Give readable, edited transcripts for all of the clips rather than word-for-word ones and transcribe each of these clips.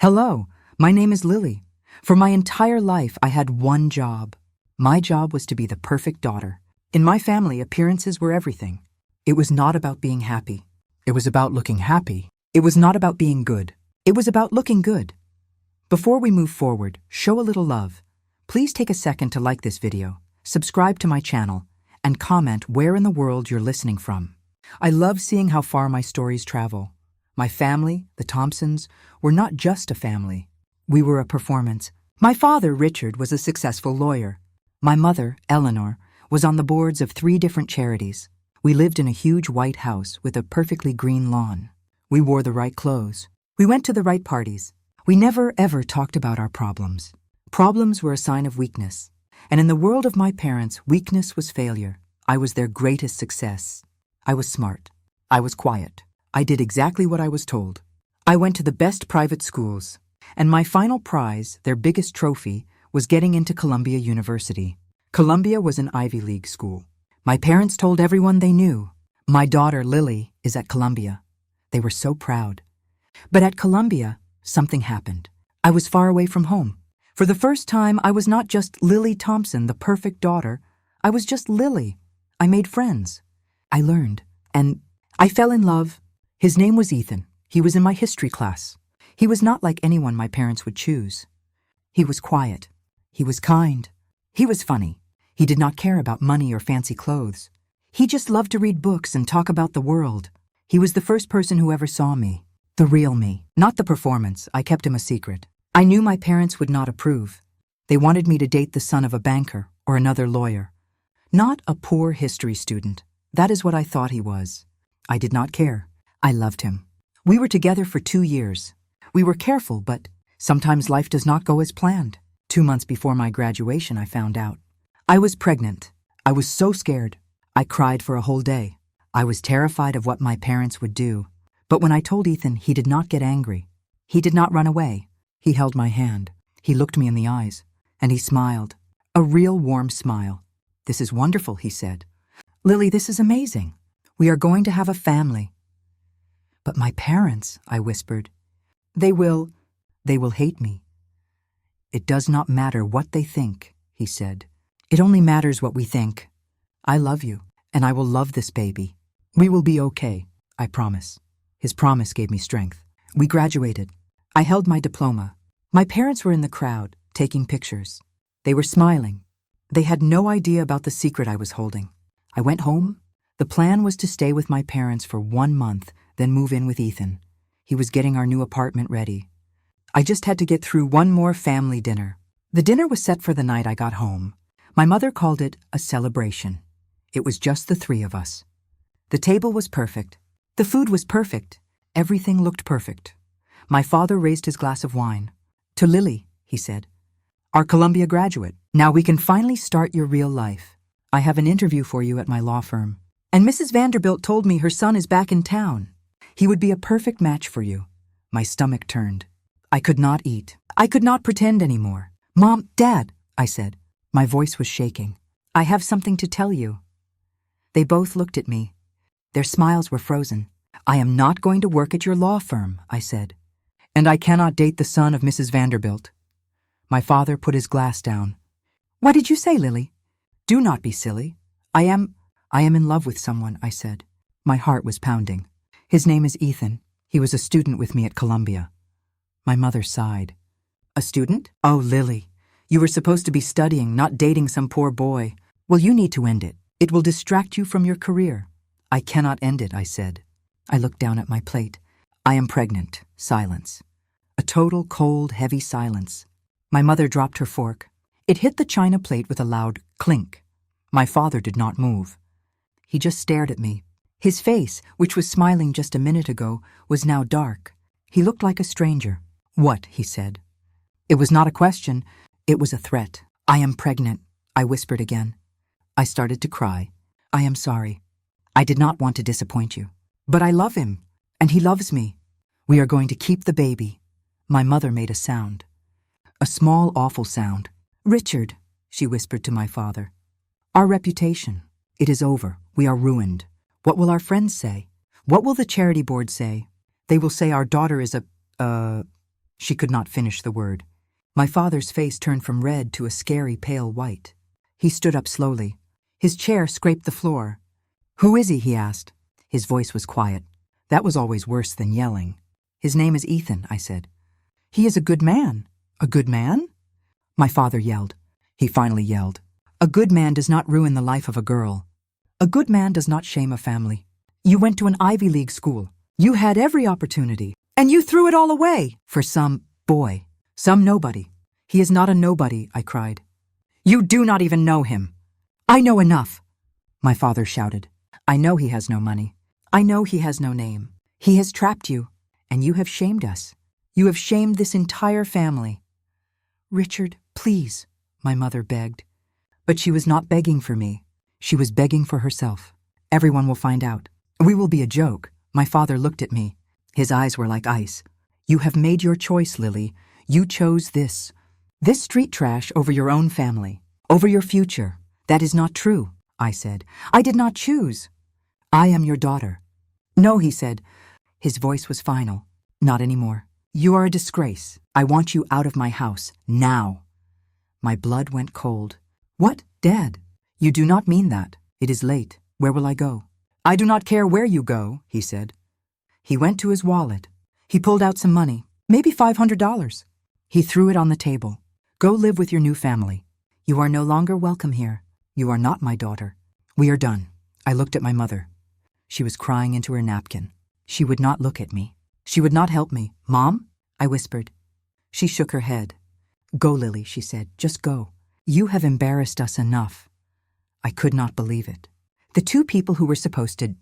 Hello, my name is Lily. For my entire life, I had one job. My job was to be the perfect daughter. In my family, appearances were everything. It was not about being happy. It was about looking happy. It was not about being good. It was about looking good. Before we move forward, show a little love. Please take a second to like this video, subscribe to my channel, and comment where in the world you're listening from. I love seeing how far my stories travel. My family, the Thompsons, were not just a family. We were a performance. My father, Richard, was a successful lawyer. My mother, Eleanor, was on the boards of 3 different charities. We lived in a huge white house with a perfectly green lawn. We wore the right clothes. We went to the right parties. We never, ever talked about our problems. Problems were a sign of weakness. And in the world of my parents, weakness was failure. I was their greatest success. I was smart. I was quiet. I did exactly what I was told. I went to the best private schools, and my final prize, their biggest trophy, was getting into Columbia University. Columbia was an Ivy League school. My parents told everyone they knew. My daughter, Lily, is at Columbia. They were so proud. But at Columbia, something happened. I was far away from home. For the first time, I was not just Lily Thompson, the perfect daughter. I was just Lily. I made friends. I learned. And I fell in love. His name was Ethan. He was in my history class. He was not like anyone my parents would choose. He was quiet. He was kind. He was funny. He did not care about money or fancy clothes. He just loved to read books and talk about the world. He was the first person who ever saw me. The real me. Not the performance. I kept him a secret. I knew my parents would not approve. They wanted me to date the son of a banker or another lawyer. Not a poor history student. That is what I thought he was. I did not care. I loved him. We were together for 2 years. We were careful, but sometimes life does not go as planned. 2 months before my graduation, I found out. I was pregnant. I was so scared. I cried for a whole day. I was terrified of what my parents would do. But when I told Ethan, he did not get angry. He did not run away. He held my hand. He looked me in the eyes, and he smiled. A real warm smile. "This is wonderful," he said. "Lily, this is amazing. We are going to have a family." "But my parents," I whispered. They will hate me." "It does not matter what they think," he said. "It only matters what we think. I love you, and I will love this baby. We will be okay, I promise." His promise gave me strength. We graduated. I held my diploma. My parents were in the crowd, taking pictures. They were smiling. They had no idea about the secret I was holding. I went home. The plan was to stay with my parents for 1 month, then move in with Ethan. He was getting our new apartment ready. I just had to get through one more family dinner. The dinner was set for the night I got home. My mother called it a celebration. It was just the 3 of us. The table was perfect. The food was perfect. Everything looked perfect. My father raised his glass of wine. "To Lily," he said, "our Columbia graduate. Now we can finally start your real life. I have an interview for you at my law firm. And Mrs. Vanderbilt told me her son is back in town. He would be a perfect match for you." My stomach turned. I could not eat. I could not pretend anymore. "Mom, Dad," I said. My voice was shaking. "I have something to tell you." They both looked at me. Their smiles were frozen. "I am not going to work at your law firm," I said. "And I cannot date the son of Mrs. Vanderbilt." My father put his glass down. "What did you say, Lily?" "Do not be silly. I am in love with someone," I said. My heart was pounding. "His name is Ethan. He was a student with me at Columbia." My mother sighed. "A student? Oh, Lily, you were supposed to be studying, not dating some poor boy. Well, you need to end it. It will distract you from your career." "I cannot end it," I said. I looked down at my plate. "I am pregnant." Silence. A total, cold, heavy silence. My mother dropped her fork. It hit the china plate with a loud clink. My father did not move. He just stared at me. His face, which was smiling just a minute ago, was now dark. He looked like a stranger. "What?" he said. It was not a question. It was a threat. "I am pregnant," I whispered again. I started to cry. "I am sorry. I did not want to disappoint you. But I love him, and he loves me. We are going to keep the baby." My mother made a sound. A small, awful sound. "Richard," she whispered to my father. "Our reputation. It is over. We are ruined. What will our friends say? What will the charity board say? They will say our daughter is She could not finish the word. My father's face turned from red to a scary pale white. He stood up slowly. His chair scraped the floor. "Who is he?" he asked. His voice was quiet. That was always worse than yelling. "His name is Ethan," I said. "He is a good man." "A good man?" My father yelled. He finally yelled. "A good man does not ruin the life of a girl. A good man does not shame a family. You went to an Ivy League school. You had every opportunity, and you threw it all away for some boy, some nobody." "He is not a nobody," I cried. "You do not even know him." "I know enough," my father shouted. "I know he has no money. I know he has no name. He has trapped you, and you have shamed us. You have shamed this entire family." "Richard, please," my mother begged. But she was not begging for me. She was begging for herself. "Everyone will find out. We will be a joke." My father looked at me. His eyes were like ice. "You have made your choice, Lily. You chose this. This street trash over your own family, over your future. That is not true," I said. "I did not choose. I am your daughter." "No," he said. His voice was final. "Not anymore. You are a disgrace. I want you out of my house, now." My blood went cold. "What, Dad? You do not mean that. It is late. Where will I go?" "I do not care where you go," he said. He went to his wallet. He pulled out some money, maybe $500. He threw it on the table. "Go live with your new family. You are no longer welcome here. You are not my daughter. We are done." I looked at my mother. She was crying into her napkin. She would not look at me. She would not help me. "Mom?" I whispered. She shook her head. "Go, Lily," she said. "Just go. You have embarrassed us enough." I could not believe it. The two people who were supposed to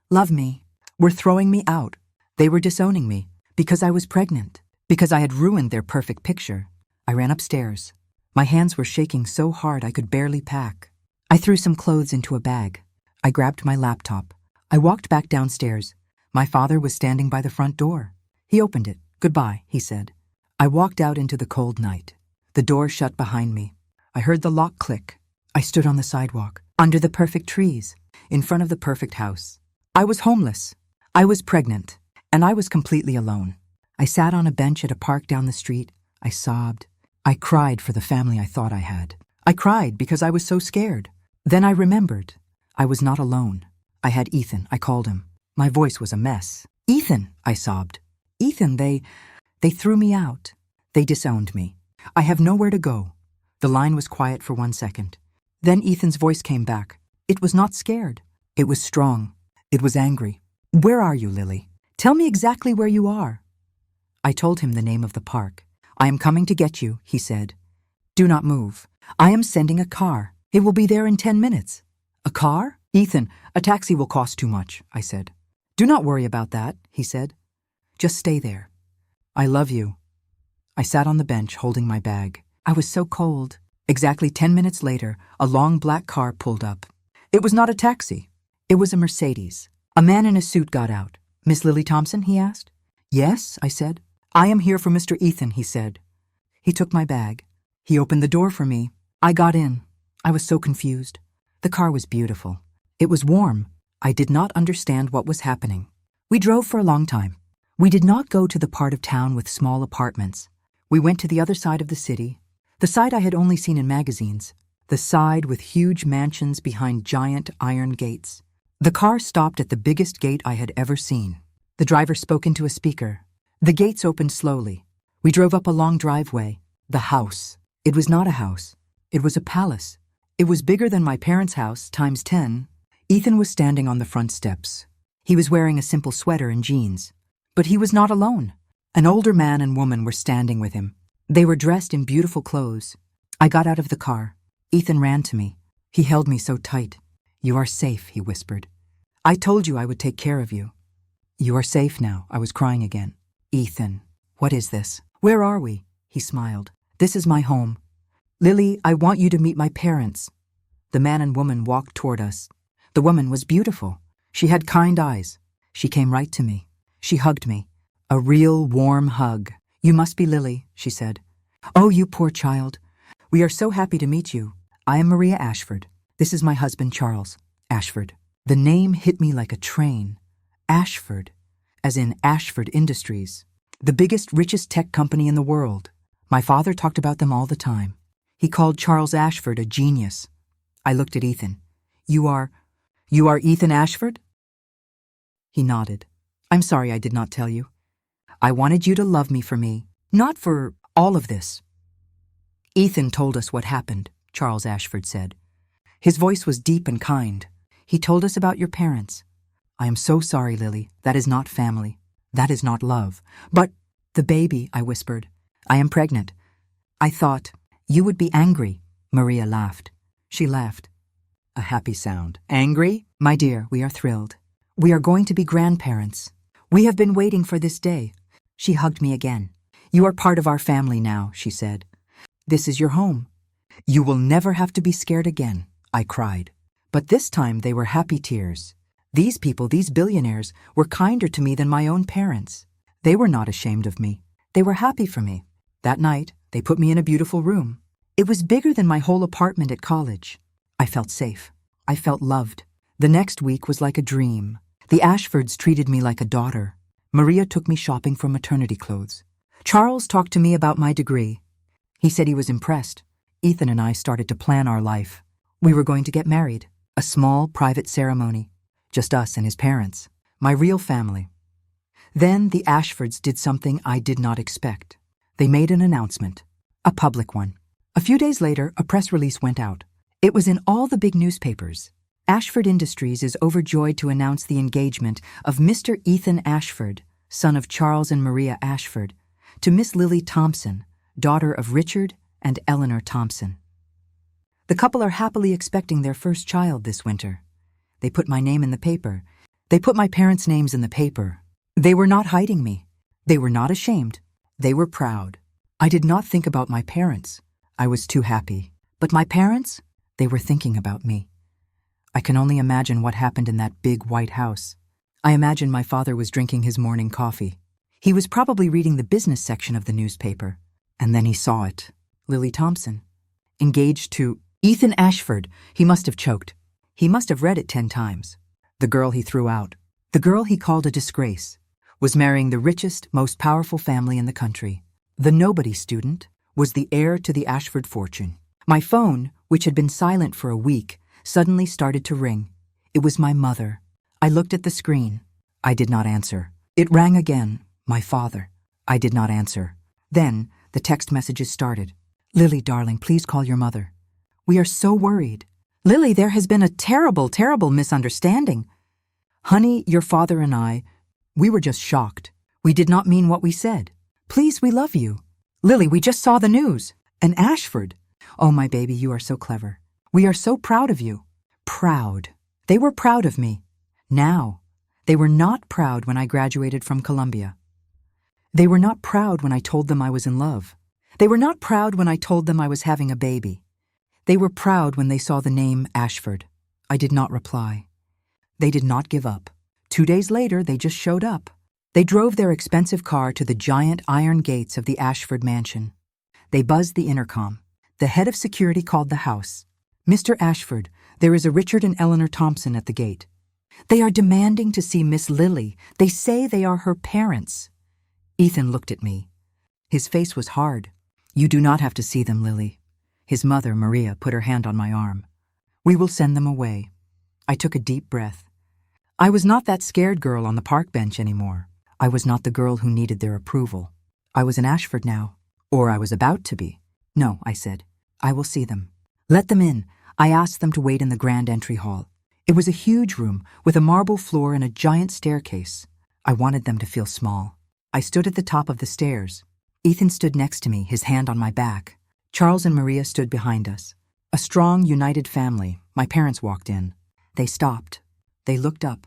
love me were throwing me out. They were disowning me because I was pregnant, because I had ruined their perfect picture. I ran upstairs. My hands were shaking so hard I could barely pack. I threw some clothes into a bag. I grabbed my laptop. I walked back downstairs. My father was standing by the front door. He opened it. "Goodbye," he said. I walked out into the cold night. The door shut behind me. I heard the lock click. I stood on the sidewalk, under the perfect trees, in front of the perfect house. I was homeless. I was pregnant, and I was completely alone. I sat on a bench at a park down the street. I sobbed. I cried for the family I thought I had. I cried because I was so scared. Then I remembered. I was not alone. I had Ethan. I called him. My voice was a mess. "Ethan," I sobbed. "Ethan, they threw me out. They disowned me. I have nowhere to go." The line was quiet for 1 second. Then Ethan's voice came back. It was not scared. It was strong. It was angry. "Where are you, Lily? Tell me exactly where you are." I told him the name of the park. "I am coming to get you," he said. "Do not move. I am sending a car. It will be there in 10 minutes. "A car?" "Ethan, a taxi will cost too much," I said. "Do not worry about that," he said. "Just stay there. I love you." I sat on the bench holding my bag. I was so cold. Exactly 10 minutes later, a long black car pulled up. It was not a taxi. It was a Mercedes. A man in a suit got out. "Miss Lily Thompson?" he asked. "Yes," I said. "I am here for Mr. Ethan," he said. He took my bag. He opened the door for me. I got in. I was so confused. The car was beautiful. It was warm. I did not understand what was happening. We drove for a long time. We did not go to the part of town with small apartments. We went to the other side of the city, the side I had only seen in magazines, the side with huge mansions behind giant iron gates. The car stopped at the biggest gate I had ever seen. The driver spoke into a speaker. The gates opened slowly. We drove up a long driveway. The house. It was not a house. It was a palace. It was bigger than my parents' house, times 10. Ethan was standing on the front steps. He was wearing a simple sweater and jeans. But he was not alone. An older man and woman were standing with him. They were dressed in beautiful clothes. I got out of the car. Ethan ran to me. He held me so tight. "You are safe," he whispered. "I told you I would take care of you." "You are safe now." I was crying again. "Ethan, what is this? Where are we?" He smiled. "This is my home. Lily, I want you to meet my parents." The man and woman walked toward us. The woman was beautiful. She had kind eyes. She came right to me. She hugged me. A real warm hug. "You must be Lily," she said. "Oh, you poor child. We are so happy to meet you. I am Maria Ashford. This is my husband, Charles Ashford." The name hit me like a train. Ashford, as in Ashford Industries. The biggest, richest tech company in the world. My father talked about them all the time. He called Charles Ashford a genius. I looked at Ethan. You are Ethan Ashford? He nodded. I'm sorry I did not tell you. I wanted you to love me for me, not for all of this. Ethan told us what happened, Charles Ashford said. His voice was deep and kind. He told us about your parents. I am so sorry, Lily. That is not family. That is not love. But the baby, I whispered. I am pregnant. I thought you would be angry. Maria laughed. She laughed. A happy sound. Angry? My dear, we are thrilled. We are going to be grandparents. We have been waiting for this day. She hugged me again. You are part of our family now, she said. This is your home. You will never have to be scared again, I cried. But this time they were happy tears. These people, these billionaires, were kinder to me than my own parents. They were not ashamed of me. They were happy for me. That night, they put me in a beautiful room. It was bigger than my whole apartment at college. I felt safe. I felt loved. The next week was like a dream. The Ashfords treated me like a daughter. Maria took me shopping for maternity clothes. Charles talked to me about my degree. He said he was impressed. Ethan and I started to plan our life. We were going to get married. A small, private ceremony. Just us and his parents. My real family. Then the Ashfords did something I did not expect. They made an announcement. A public one. A few days later, a press release went out. It was in all the big newspapers. Ashford Industries is overjoyed to announce the engagement of Mr. Ethan Ashford, son of Charles and Maria Ashford, to Miss Lily Thompson, daughter of Richard and Eleanor Thompson. The couple are happily expecting their first child this winter. They put my name in the paper. They put my parents' names in the paper. They were not hiding me. They were not ashamed. They were proud. I did not think about my parents. I was too happy. But my parents, they were thinking about me. I can only imagine what happened in that big white house. I imagine my father was drinking his morning coffee. He was probably reading the business section of the newspaper. And then he saw it. Lily Thompson. Engaged to Ethan Ashford. He must have choked. He must have read it 10 times. The girl he threw out. The girl he called a disgrace. Was marrying the richest, most powerful family in the country. The nobody student was the heir to the Ashford fortune. My phone, which had been silent for a week, suddenly started to ring. It was my mother. I looked at the screen. I did not answer. It rang again. My father. I did not answer. Then the text messages started. Lily, darling, please call your mother. We are so worried. Lily, there has been a terrible, terrible misunderstanding. Honey, your father and I, we were just shocked. We did not mean what we said. Please, we love you. Lily, we just saw the news. An Ashford. Oh, my baby, you are so clever. We are so proud of you. Proud. They were proud of me. Now. They were not proud when I graduated from Columbia. They were not proud when I told them I was in love. They were not proud when I told them I was having a baby. They were proud when they saw the name Ashford. I did not reply. They did not give up. 2 days later, they just showed up. They drove their expensive car to the giant iron gates of the Ashford mansion. They buzzed the intercom. The head of security called the house. Mr. Ashford, there is a Richard and Eleanor Thompson at the gate. They are demanding to see Miss Lily. They say they are her parents. Ethan looked at me. His face was hard. You do not have to see them, Lily. His mother, Maria, put her hand on my arm. We will send them away. I took a deep breath. I was not that scared girl on the park bench anymore. I was not the girl who needed their approval. I was an Ashford now. Or I was about to be. No, I said. I will see them. Let them in. I asked them to wait in the grand entry hall. It was a huge room with a marble floor and a giant staircase. I wanted them to feel small. I stood at the top of the stairs. Ethan stood next to me, his hand on my back. Charles and Maria stood behind us. A strong, united family. My parents walked in. They stopped. They looked up.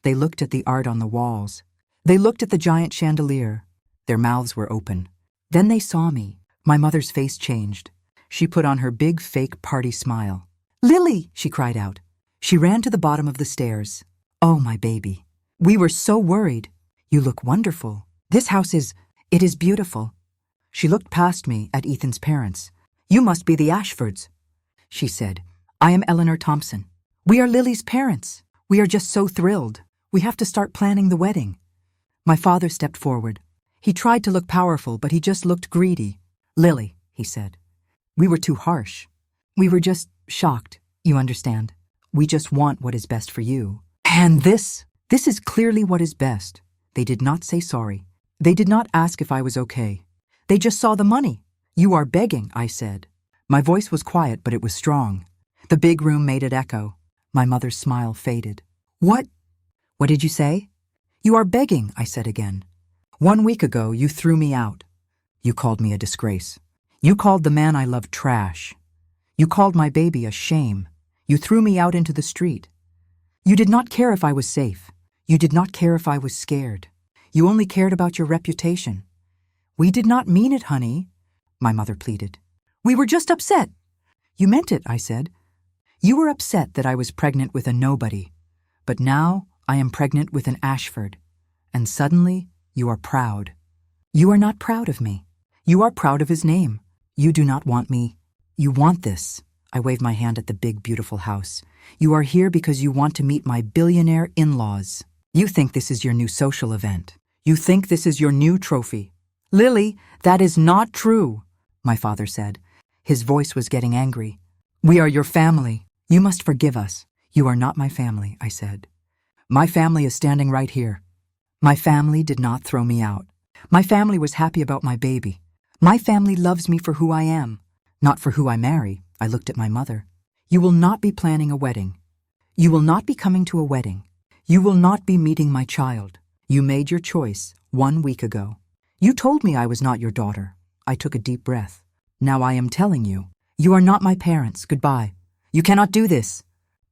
They looked at the art on the walls. They looked at the giant chandelier. Their mouths were open. Then they saw me. My mother's face changed. She put on her big fake party smile. Lily, she cried out. She ran to the bottom of the stairs. Oh, my baby. We were so worried. You look wonderful. This house it is beautiful. She looked past me at Ethan's parents. You must be the Ashfords. She said, I am Eleanor Thompson. We are Lily's parents. We are just so thrilled. We have to start planning the wedding. My father stepped forward. He tried to look powerful, but he just looked greedy. Lily, he said. We were too harsh. We were just shocked, you understand. We just want what is best for you. And this is clearly what is best. They did not say sorry. They did not ask if I was okay. They just saw the money. You are begging, I said. My voice was quiet, but it was strong. The big room made it echo. My mother's smile faded. What did you say? You are begging, I said again. 1 week ago, you threw me out. You called me a disgrace. You called the man I loved trash. You called my baby a shame. You threw me out into the street. You did not care if I was safe. You did not care if I was scared. You only cared about your reputation. We did not mean it, honey, my mother pleaded. We were just upset. You meant it, I said. You were upset that I was pregnant with a nobody. But now I am pregnant with an Ashford. And suddenly you are proud. You are not proud of me. You are proud of his name. You do not want me. You want this. I wave my hand at the big, beautiful house. You are here because you want to meet my billionaire in-laws. You think this is your new social event. You think this is your new trophy. Lily, that is not true, my father said. His voice was getting angry. We are your family. You must forgive us. You are not my family, I said. My family is standing right here. My family did not throw me out. My family was happy about my baby. My family loves me for who I am, not for who I marry. I looked at my mother. You will not be planning a wedding. You will not be coming to a wedding. You will not be meeting my child. You made your choice 1 week ago. You told me I was not your daughter. I took a deep breath. Now I am telling you, you are not my parents. Goodbye. You cannot do this,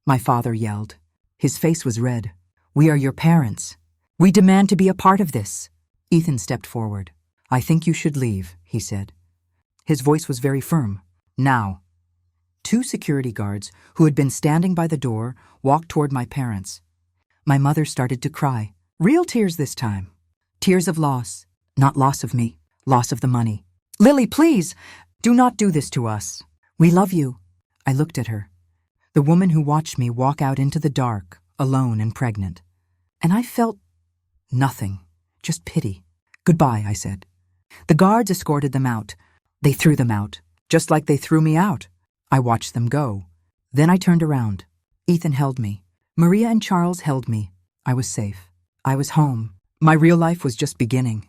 my father yelled. His face was red. We are your parents. We demand to be a part of this. Ethan stepped forward. I think you should leave, he said. His voice was very firm. Now. 2 security guards, who had been standing by the door, walked toward my parents. My mother started to cry. Real tears this time. Tears of loss. Not loss of me. Loss of the money. Lily, please, do not do this to us. We love you. I looked at her. The woman who watched me walk out into the dark, alone and pregnant. And I felt nothing, just pity. Goodbye, I said. The guards escorted them out. They threw them out, just like they threw me out. I watched them go. Then I turned around. Ethan held me. Maria and Charles held me. I was safe. I was home. My real life was just beginning.